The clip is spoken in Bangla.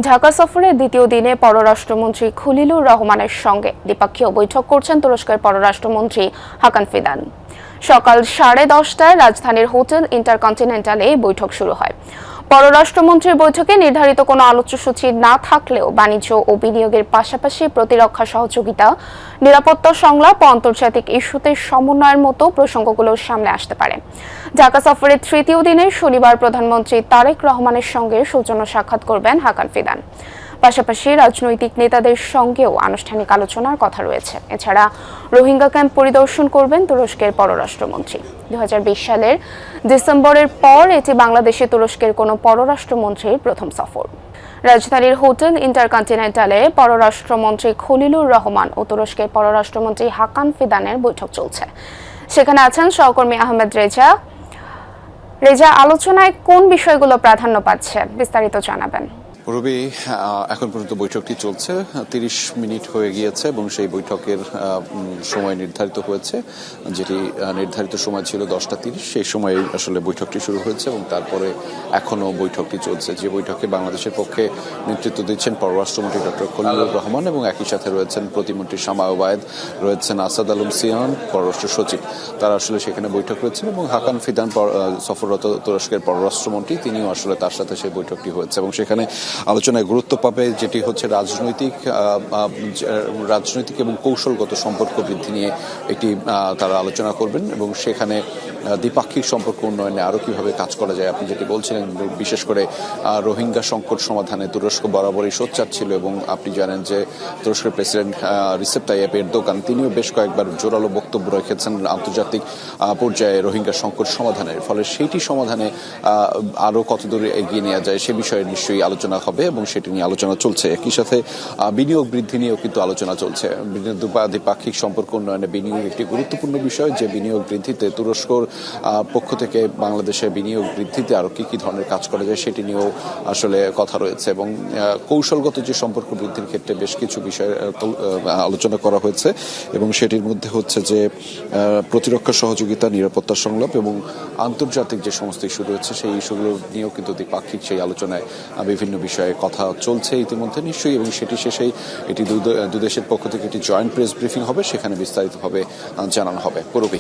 ঢাকা সফরের দ্বিতীয় দিনে পররাষ্ট্রমন্ত্রী খলিলুর রহমানের সঙ্গে দ্বিপক্ষীয় বৈঠক করছেন তুরস্কের পররাষ্ট্রমন্ত্রী হাকান ফিদান। সকাল 10:30টায় রাজধানীর হোটেল ইন্টারকন্টিনেন্টালে এই বৈঠক শুরু হয়। পররাষ্ট্রমন্ত্রীর বৈঠকে নির্ধারিত কোনো আলোচ্যসূচি না থাকলেও বাণিজ্য ও বিনিয়োগের পাশাপাশি প্রতিরক্ষা সহযোগিতা, নিরাপত্তা সংলাপ ও আন্তর্জাতিক ইস্যুতে সমন্বয়ের মতো প্রসঙ্গগুলো সামনে আসতে পারে। ঢাকা সফরের তৃতীয় দিনে শনিবার প্রধানমন্ত্রী তারেক রহমানের সঙ্গে সৌজন্য সাক্ষাৎ করবেন হাকান ফিদান। পাশাপাশি রাজনৈতিক নেতাদের সঙ্গেও আনুষ্ঠানিক আলোচনার কথা রয়েছে। এছাড়া রোহিঙ্গা ক্যাম্প পরিদর্শন করবেন তুরস্কের পররাষ্ট্রমন্ত্রী। 2020 সালের ডিসেম্বরের পর এটি বাংলাদেশে তুরস্কের কোনো পররাষ্ট্রমন্ত্রীর প্রথম সফর। রাজধানীর হোটেল ইন্টারকন্টিনেন্টালে পররাষ্ট্রমন্ত্রী খলিলুর রহমান ও তুরস্কের পররাষ্ট্রমন্ত্রী হাকান ফিদানের বৈঠক চলছে। সেখানে আছেন সহকর্মী আহমেদ রেজা। আলোচনায় কোন বিষয়গুলো প্রাধান্য পাচ্ছে, বিস্তারিত জানাবেন। রবি, এখন পর্যন্ত বৈঠকটি চলছে, 30 মিনিট হয়ে গিয়েছে এবং সেই বৈঠকের সময় নির্ধারিত হয়েছে, যেটি নির্ধারিত সময় ছিল 10:30। সেই সময়ে আসলে বৈঠকটি শুরু হয়েছে এবং তারপরে এখনো বৈঠকটি চলছে। যে বৈঠকে বাংলাদেশের পক্ষে নেতৃত্ব দিচ্ছেন পররাষ্ট্রমন্ত্রী ডক্টর খলিলুর রহমান এবং একই সাথে রয়েছেন প্রতিমন্ত্রী শামা ওবায়েদ, রয়েছেন আসাদ আলম সিয়ান, পররাষ্ট্র সচিব। তারা আসলে সেখানে বৈঠক রয়েছেন এবং হাকান ফিদান সফররত তুরস্কের পররাষ্ট্রমন্ত্রী, তিনিও আসলে তার সাথে সেই বৈঠকটি হয়েছে এবং সেখানে আলোচনায় গুরুত্ব পাবে যেটি হচ্ছে রাজনৈতিক এবং কৌশলগত সম্পর্ক বৃদ্ধি নিয়ে একটি তারা আলোচনা করবেন এবং সেখানে দ্বিপাক্ষিক সম্পর্ক উন্নয়নে আরও কিভাবে কাজ করা যায়। আপনি যেটি বলছিলেন, বিশেষ করে রোহিঙ্গা সংকট সমাধানে তুরস্ক বরাবরই সোচ্চার ছিল এবং আপনি জানেন যে তুরস্কের প্রেসিডেন্ট রিসেপ তাইয়েপ এরদোগান তিনিও বেশ কয়েকবার জোরালো বক্তব্য রেখেছেন আন্তর্জাতিক পর্যায়ে রোহিঙ্গা সংকট সমাধানের। ফলে সেইটি সমাধানে আরও কতদূর এগিয়ে নেওয়া যায় সে বিষয়ে নিশ্চয়ই আলোচনা হবে এবং সেটি নিয়ে আলোচনা চলছে। একই সাথে বিনিয়োগ বৃদ্ধি নিয়েও কিন্তু আলোচনা চলছে। দ্বিপাক্ষিক সম্পর্ক উন্নয়নে বিনিয়োগ একটি গুরুত্বপূর্ণ বিষয়, যে বিনিয়োগ বৃদ্ধিতে তুরস্কর পক্ষ থেকে বাংলাদেশে বিনিয়োগ বৃদ্ধিতে আরও কি ধরনের কাজ করা যায় সেটি নিয়েও আসলে কথা রয়েছে এবং কৌশলগত যে সম্পর্ক বৃদ্ধির ক্ষেত্রে বেশ কিছু বিষয়ে আলোচনা করা হয়েছে এবং সেটির মধ্যে হচ্ছে যে প্রতিরক্ষা সহযোগিতা, নিরাপত্তা সংলাপ এবং আন্তর্জাতিক যে সমস্ত ইস্যু রয়েছে সেই ইস্যুগুলো নিয়েও কিন্তু দ্বিপাক্ষিক সেই আলোচনায় বিভিন্ন বিষয়ে কথা চলছে ইতিমধ্যে নিশ্চয়ই এবং সেটি শেষেই এটি দু দেশের পক্ষ থেকে একটি জয়েন্ট প্রেস ব্রিফিং হবে, সেখানে বিস্তারিতভাবে জানানো হবে। পুরবি।